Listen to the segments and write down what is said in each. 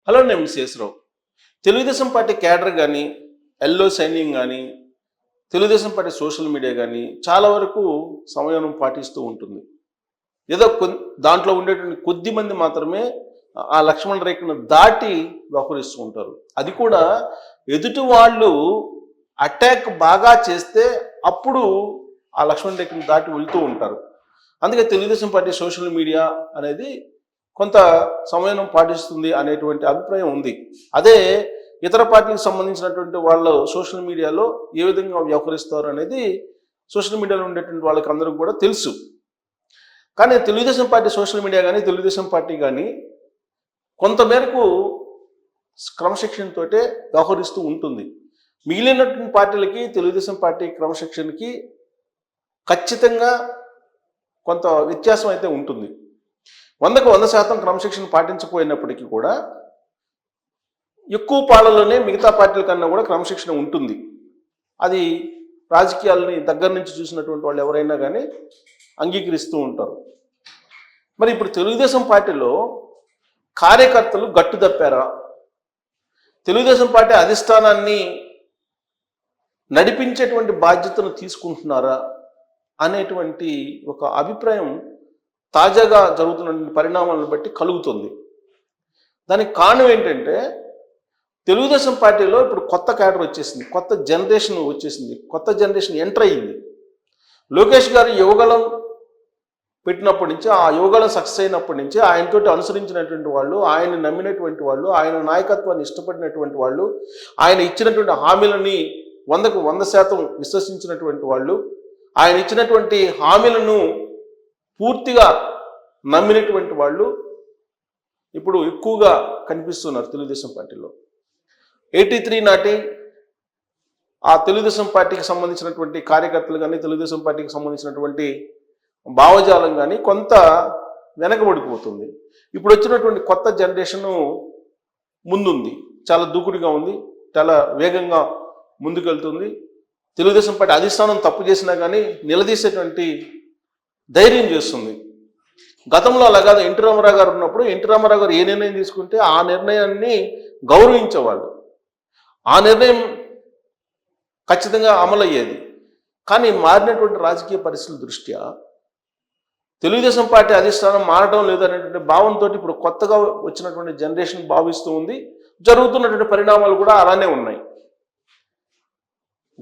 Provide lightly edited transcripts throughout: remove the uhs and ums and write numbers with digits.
Hello నేను Sesha Rao. Telugu Desam party cadre కానీ, yellow signing కానీ, తెలుగుదేశం పార్టీ సోషల్ మీడియా కానీ చాలా వరకు సమయం పాటిస్తూ ఉంటుంది. ఏదో దాంట్లో ఉండేటువంటి కొద్ది మంది మాత్రమే ఆ లక్ష్మణ రేఖను దాటి వ్యవహరిస్తూ ఉంటారు. అది కూడా ఎదుటి వాళ్ళు అటాక్ బాగా చేస్తే అప్పుడు ఆ లక్ష్మణ రేఖను దాటి వెళ్తూ ఉంటారు. అందుకే తెలుగుదేశం పార్టీ సోషల్ మీడియా అనేది కొంత సమయం పాటిస్తుంది అనేటువంటి అభిప్రాయం ఉంది. అదే ఇతర పార్టీలకు సంబంధించినటువంటి వాళ్ళు సోషల్ మీడియాలో ఏ విధంగా వ్యవహరిస్తారు అనేది సోషల్ మీడియాలో ఉండేటువంటి వాళ్ళకి అందరికీ కూడా తెలుసు. కానీ తెలుగుదేశం పార్టీ సోషల్ మీడియా కానీ, తెలుగుదేశం పార్టీ కానీ కొంతమేరకు క్రమశిక్షణతో వ్యవహరిస్తూ ఉంటుంది. మిగిలినటువంటి పార్టీలకి తెలుగుదేశం పార్టీ క్రమశిక్షణకి ఖచ్చితంగా కొంత వ్యత్యాసం అయితే ఉంటుంది. 100% క్రమశిక్షణ పాటించకపోయినప్పటికీ కూడా ఎక్కువ పాలలోనే మిగతా పార్టీల కన్నా కూడా క్రమశిక్షణ ఉంటుంది. అది రాజకీయాలని దగ్గర నుంచి చూసినటువంటి వాళ్ళు ఎవరైనా కానీ అంగీకరిస్తూ ఉంటారు. మరి ఇప్పుడు తెలుగుదేశం పార్టీలో కార్యకర్తలు గట్టు తప్పారా, తెలుగుదేశం పార్టీ అధిష్టానాన్ని నడిపించేటువంటి బాధ్యతను తీసుకుంటున్నారా అనేటువంటి ఒక అభిప్రాయం తాజాగా జరుగుతున్న పరిణామాలను బట్టి కలుగుతుంది. దానికి కారణం ఏంటంటే తెలుగుదేశం పార్టీలో ఇప్పుడు కొత్త క్యాడర్ వచ్చేసింది, కొత్త జనరేషన్ వచ్చేసింది, కొత్త జనరేషన్ ఎంటర్ అయ్యింది. లోకేష్ గారు యువగళం పెట్టినప్పటి నుంచి, ఆ యువగళం సక్సెస్ అయినప్పటి నుంచి ఆయనతోటి అనుసరించినటువంటి వాళ్ళు, ఆయన నమ్మినటువంటి వాళ్ళు, ఆయన నాయకత్వాన్ని ఇష్టపడినటువంటి వాళ్ళు, ఆయన ఇచ్చినటువంటి హామీలని 100కు 100% విశ్వసించినటువంటి వాళ్ళు, ఆయన ఇచ్చినటువంటి హామీలను పూర్తిగా నమ్మినటువంటి వాళ్ళు ఇప్పుడు ఎక్కువగా కనిపిస్తున్నారు తెలుగుదేశం పార్టీలో. 83 నాటి ఆ తెలుగుదేశం పార్టీకి సంబంధించినటువంటి కార్యకర్తలు కానీ, తెలుగుదేశం పార్టీకి సంబంధించినటువంటి భావజాలం కానీ కొంత వెనకబడిపోతుంది. ఇప్పుడు వచ్చినటువంటి కొత్త జనరేషను ముందుంది, చాలా దూకుడుగా ఉంది, చాలా వేగంగా ముందుకెళ్తుంది. తెలుగుదేశం పార్టీ అధిష్టానం తప్పు చేసినా కానీ నిలదీసేటువంటి ధైర్యం చేస్తుంది. గతంలో అలా కాదు. ఎన్టీ రామారావు గారు ఉన్నప్పుడు ఎన్టీ రామారావు గారు ఏ నిర్ణయం తీసుకుంటే ఆ నిర్ణయాన్ని గౌరవించేవాళ్ళు, ఆ నిర్ణయం ఖచ్చితంగా అమలయ్యేది. కానీ మారినటువంటి రాజకీయ పరిస్థితుల దృష్ట్యా తెలుగుదేశం పార్టీ అధిష్టానం మారడం లేదనేటువంటి భావంతో ఇప్పుడు కొత్తగా వచ్చినటువంటి జనరేషన్ భావిస్తూ ఉంది. జరుగుతున్నటువంటి పరిణామాలు కూడా అలానే ఉన్నాయి.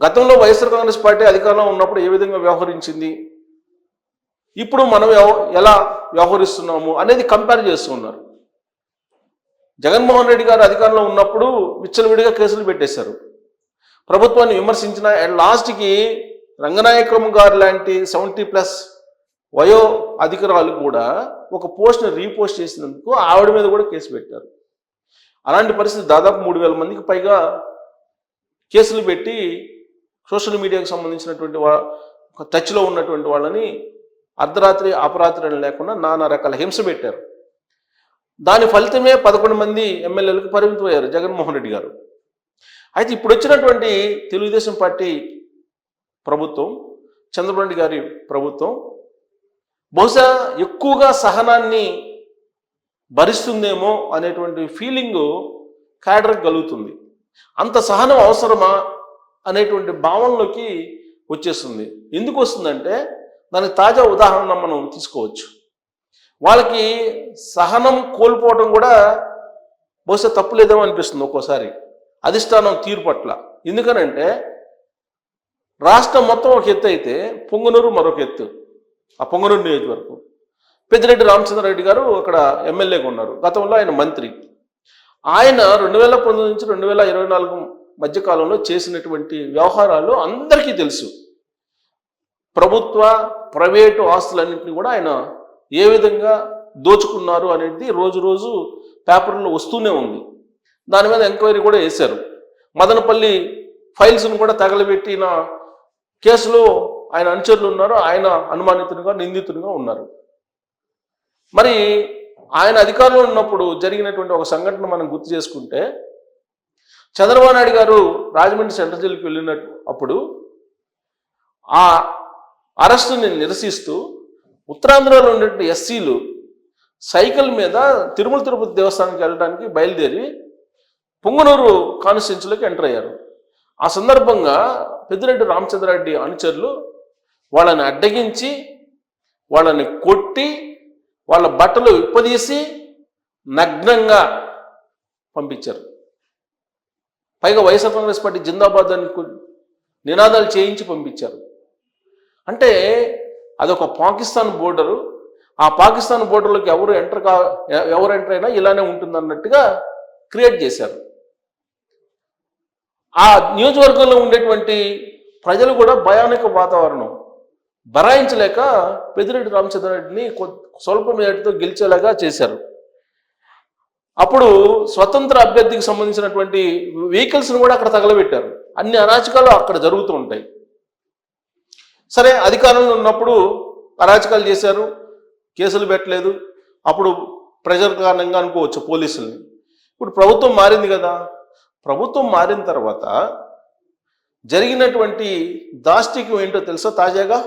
గతంలో వైఎస్ఆర్ కాంగ్రెస్ పార్టీ అధికారంలో ఉన్నప్పుడు ఏ విధంగా వ్యవహరించింది, ఇప్పుడు మనం ఎలా వ్యవహరిస్తున్నాము అనేది కంపేర్ చేస్తూ ఉన్నారు. జగన్మోహన్ రెడ్డి గారు అధికారంలో ఉన్నప్పుడు విచ్చలవిడిగా కేసులు పెట్టేశారు. ప్రభుత్వాన్ని విమర్శించిన లాస్ట్కి రంగనాయకమ్మ గారు లాంటి 70+ వయో అధికారులు కూడా ఒక పోస్ట్ని రీపోస్ట్ చేసినందుకు ఆవిడ మీద కూడా కేసు పెట్టారు. అలాంటి పరిస్థితి దాదాపు 3000 మందికి పైగా కేసులు పెట్టి సోషల్ మీడియాకు సంబంధించినటువంటి టచ్లో ఉన్నటువంటి వాళ్ళని అర్ధరాత్రి అపరాత్రి అని లేకుండా నానా రకాల హింస పెట్టారు. దాని ఫలితమే 11 మంది ఎమ్మెల్యేలకు పరిమితమయ్యారు జగన్మోహన్ రెడ్డి గారు. అయితే ఇప్పుడు వచ్చినటువంటి తెలుగుదేశం పార్టీ ప్రభుత్వం, చంద్రబాబు నాయుడు గారి ప్రభుత్వం బహుశా ఎక్కువగా సహనాన్ని భరిస్తుందేమో అనేటువంటి ఫీలింగు క్యాడర్కి కలుగుతుంది. అంత సహనం అవసరమా అనేటువంటి భావనలోకి వచ్చేస్తుంది. ఎందుకు వస్తుందంటే దానికి తాజా ఉదాహరణ మనం తీసుకోవచ్చు. వాళ్ళకి సహనం కోల్పోవడం కూడా బహుశా తప్పులేదేమో అనిపిస్తుంది ఒక్కోసారి అధిష్టానం తీరు పట్ల. ఎందుకనంటే రాష్ట్రం మొత్తం ఒక ఎత్తు అయితే పొంగనూరు మరొక ఎత్తు. ఆ పొంగనూరు నియోజకవర్గం పెద్దిరెడ్డి రామచంద్రారెడ్డి గారు అక్కడ ఎమ్మెల్యేగా ఉన్నారు. గతంలో ఆయన మంత్రి. ఆయన 2019 నుంచి 2024 మధ్యకాలంలో చేసినటువంటి వ్యవహారాలు అందరికీ తెలుసు. ప్రభుత్వ ప్రైవేటు ఆస్తులన్నింటినీ కూడా ఆయన ఏ విధంగా దోచుకున్నారు అనేది రోజు రోజు పేపర్లో వస్తూనే ఉంది. దాని మీద ఎంక్వైరీ కూడా వేశారు. మదనపల్లి ఫైల్స్ను కూడా తగలబెట్టిన కేసులో ఆయన అనుచరులు ఉన్నారు, ఆయన అనుమానితునిగా నిందితునిగా ఉన్నారు. మరి ఆయన అధికారంలో ఉన్నప్పుడు జరిగినటువంటి ఒక సంఘటన మనం గుర్తు చేసుకుంటే, చంద్రబాబు నాయుడు గారు రాజమండ్రి సెంట్రల్ జైలుకి వెళ్ళినప్పుడు ఆ అరెస్టుని నిరసిస్తూ ఉత్తరాంధ్రలో ఉన్నటువంటి ఎస్సీలు సైకిల్ మీద తిరుమల తిరుపతి దేవస్థానానికి వెళ్ళడానికి బయలుదేరి పుంగనూరు కాన్స్టిట్యున్సీలోకి ఎంటర్ అయ్యారు. ఆ సందర్భంగా పెద్దిరెడ్డి రామచంద్రారెడ్డి అనుచరులు వాళ్ళని అడ్డగించి, వాళ్ళని కొట్టి, వాళ్ళ బట్టలు విప్పదీసి నగ్నంగా పంపించారు. పైగా వైఎస్ఆర్ కాంగ్రెస్ పార్టీ జిందాబాద్ అని నినాదాలు చేయించి పంపించారు. అంటే అదొక పాకిస్తాన్ బోర్డరు. ఆ పాకిస్తాన్ బోర్డర్లోకి ఎవరు ఎంటర్ అయినా ఇలానే ఉంటుందన్నట్టుగా క్రియేట్ చేశారు. ఆ నియోజకవర్గంలో ఉండేటువంటి ప్రజలు కూడా భయానక వాతావరణం భరాయించలేక పెద్దిరెడ్డి రామచంద్రారెడ్డిని స్వల్ప మెజార్టీతో గెలిచేలాగా చేశారు. అప్పుడు స్వతంత్ర అభ్యర్థికి సంబంధించినటువంటి వెహికల్స్ను కూడా అక్కడ తగలబెట్టారు. అన్ని అరాచకాలు అక్కడ జరుగుతూ ఉంటాయి. సరే, అధికారంలో ఉన్నప్పుడు అరాచకాలు చేశారు, కేసులు పెట్టలేదు, అప్పుడు ప్రెజర్ కారణంగా అనుకోవచ్చు పోలీసుల్ని. ఇప్పుడు ప్రభుత్వం మారింది కదా, ప్రభుత్వం మారిన తర్వాత జరిగినటువంటి దాష్టికం ఏంటో తెలుసా? తాజాగా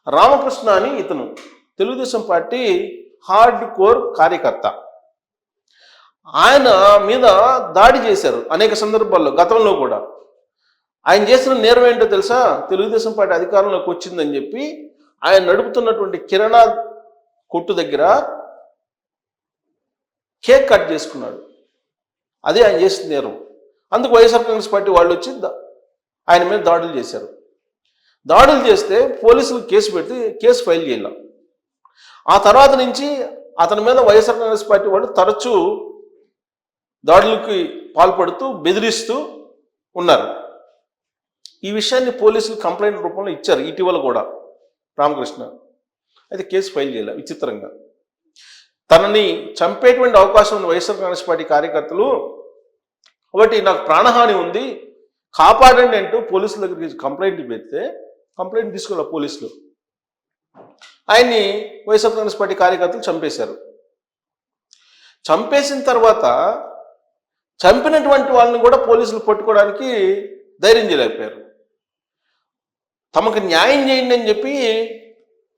రామకృష్ణ అని ఇతను తెలుగుదేశం పార్టీ హార్డ్ కోర్ కార్యకర్త, ఆయన మీద దాడి చేశారు అనేక సందర్భాల్లో. గతంలో కూడా ఆయన చేసిన నేరం ఏంటో తెలుసా? తెలుగుదేశం పార్టీ అధికారంలోకి వచ్చిందని చెప్పి ఆయన నడుపుతున్నటువంటి కిరాణా కొట్టు దగ్గర కేక్ కట్ చేసుకున్నాడు. అదే ఆయన చేసిన నేరం. అందుకు వైఎస్ఆర్ కాంగ్రెస్ పార్టీ వాళ్ళు వచ్చి ఆయన మీద దాడులు చేశారు. దాడులు చేస్తే పోలీసులు కేసు పెడితే కేసు ఫైల్ చేయాల. ఆ తర్వాత నుంచి అతని మీద వైఎస్ఆర్ కాంగ్రెస్ పార్టీ వాళ్ళు తరచూ దాడులకి పాల్పడుతూ బెదిరిస్తూ ఉన్నారు. ఈ విషయాన్ని పోలీసులు కంప్లైంట్ రూపంలో ఇచ్చారు ఇటీవల కూడా రామకృష్ణ. అయితే కేసు ఫైల్ చేయాల. విచిత్రంగా తనని చంపేటువంటి అవకాశం ఉన్న వైఎస్ఆర్ కాంగ్రెస్ పార్టీ కార్యకర్తలు ఒకటి నాకు ప్రాణహాని ఉంది కాపాడండి అంటూ పోలీసుల దగ్గరికి కంప్లైంట్ పెడితే కంప్లైంట్ తీసుకున్నారు పోలీసులు. ఆయన్ని వైఎస్ఆర్ కాంగ్రెస్ పార్టీ కార్యకర్తలు చంపేశారు. చంపేసిన తర్వాత చంపినటువంటి వాళ్ళని కూడా పోలీసులు పట్టుకోవడానికి ధైర్యం చేయలేకపోయారు. తమకు న్యాయం చేయండి అని చెప్పి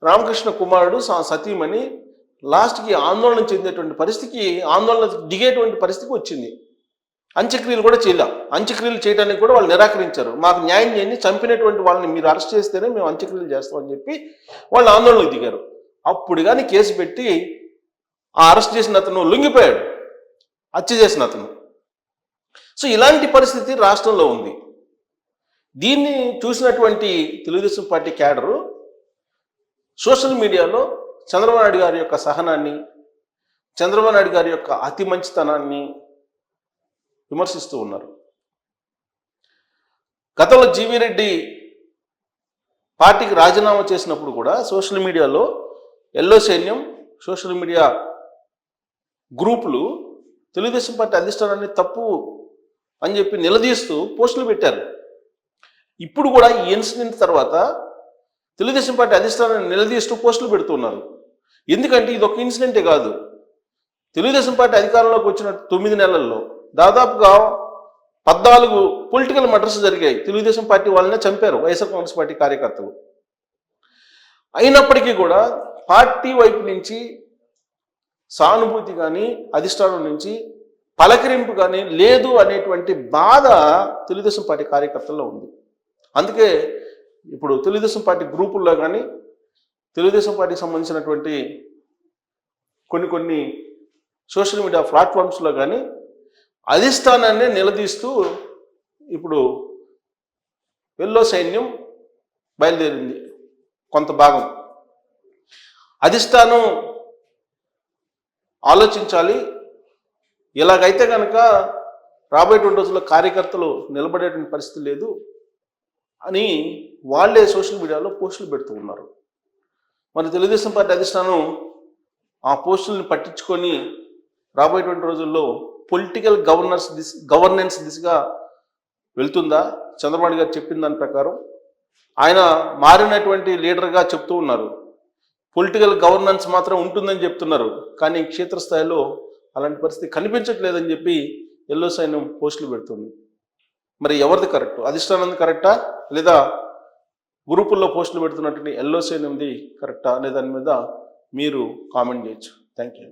రామకృష్ణ కుమారుడు సతీమణి లాస్ట్కి ఆందోళన చెందేటువంటి పరిస్థితికి, ఆందోళన దిగేటువంటి పరిస్థితికి వచ్చింది. అంత్యక్రియలు కూడా చేయలే. అంత్యక్రియలు చేయడానికి కూడా వాళ్ళు నిరాకరించారు. మాకు న్యాయం చేయండి, చంపినటువంటి వాళ్ళని మీరు అరెస్ట్ చేస్తేనే మేము అంత్యక్రియలు చేస్తామని చెప్పి వాళ్ళు ఆందోళనకు దిగారు. అప్పుడు కానీ కేసు పెట్టి ఆ అరెస్ట్ చేసిన అతను లొంగిపోయాడు, హత్య చేసిన అతను. సో ఇలాంటి పరిస్థితి రాష్ట్రంలో ఉంది. దీన్ని చూసినటువంటి తెలుగుదేశం పార్టీ క్యాడరు సోషల్ మీడియాలో చంద్రబాబు నాయుడు గారి యొక్క సహనాన్ని, చంద్రబాబు నాయుడు గారి యొక్క అతి మంచితనాన్ని విమర్శిస్తూ ఉన్నారు. గతంలో జీవీ రెడ్డి పార్టీకి రాజీనామా చేసినప్పుడు కూడా సోషల్ మీడియాలో ఎల్లో సైన్యం, సోషల్ మీడియా గ్రూపులు తెలుగుదేశం పార్టీ అధిష్టానాన్ని తప్పు అని చెప్పి నిలదీస్తూ పోస్టులు పెట్టారు. ఇప్పుడు కూడా ఈ ఇన్సిడెంట్ తర్వాత తెలుగుదేశం పార్టీ అధిష్టానాన్ని నిలదీస్తూ పోస్టులు పెడుతున్నారు. ఎందుకంటే ఇది ఒక ఇన్సిడెంటే కాదు. తెలుగుదేశం పార్టీ అధికారంలోకి వచ్చిన 9 నెలల్లో దాదాపుగా 14 పొలిటికల్ మర్డర్స్ జరిగాయి. తెలుగుదేశం పార్టీ వాళ్ళనే చంపారు వైఎస్ఆర్ కాంగ్రెస్ పార్టీ కార్యకర్తలు. అయినప్పటికీ కూడా పార్టీ వైపు నుంచి సానుభూతి కానీ, అధిష్టానం నుంచి పలకరింపు కానీ లేదు అనేటువంటి బాధ తెలుగుదేశం పార్టీ కార్యకర్తల్లో ఉంది. అందుకే ఇప్పుడు తెలుగుదేశం పార్టీ గ్రూపుల్లో కానీ, తెలుగుదేశం పార్టీకి సంబంధించినటువంటి కొన్ని సోషల్ మీడియా ప్లాట్ఫామ్స్లో కానీ అధిష్టానాన్ని నిలదీస్తూ ఇప్పుడు ఎల్లో సైన్యం బయలుదేరింది. కొంత భాగం అధిష్టానం ఆలోచించాలి, ఇలాగైతే కనుక రాబోయేటువంటి రోజుల్లో కార్యకర్తలు నిలబడేటువంటి పరిస్థితి లేదు అని వాళ్ళే సోషల్ మీడియాలో పోస్టులు పెడుతూ ఉన్నారు. మరి తెలుగుదేశం పార్టీ అధిష్టానం ఆ పోస్టుల్ని పట్టించుకొని రాబోయేటువంటి రోజుల్లో పొలిటికల్ గవర్నెన్స్ దిశగా వెళ్తుందా? చంద్రబాబు గారు చెప్పిన దాని ప్రకారం ఆయన మారినటువంటి లీడర్గా చెప్తూ ఉన్నారు. పొలిటికల్ గవర్నెన్స్ మాత్రం ఉంటుందని చెప్తున్నారు, కానీ క్షేత్రస్థాయిలో అలాంటి పరిస్థితి కనిపించట్లేదని చెప్పి ఎల్లో సైన్యం పోస్టులు పెడుతుంది. మరి ఎవరిది కరెక్ట్? అధిష్టానంది కరెక్టా, లేదా గ్రూపుల్లో పోస్టులు పెడుతున్నటువంటి ఎల్లో సైన్యంది కరెక్టా అనే దాని మీద మీరు కామెంట్ చేయొచ్చు. Thank you.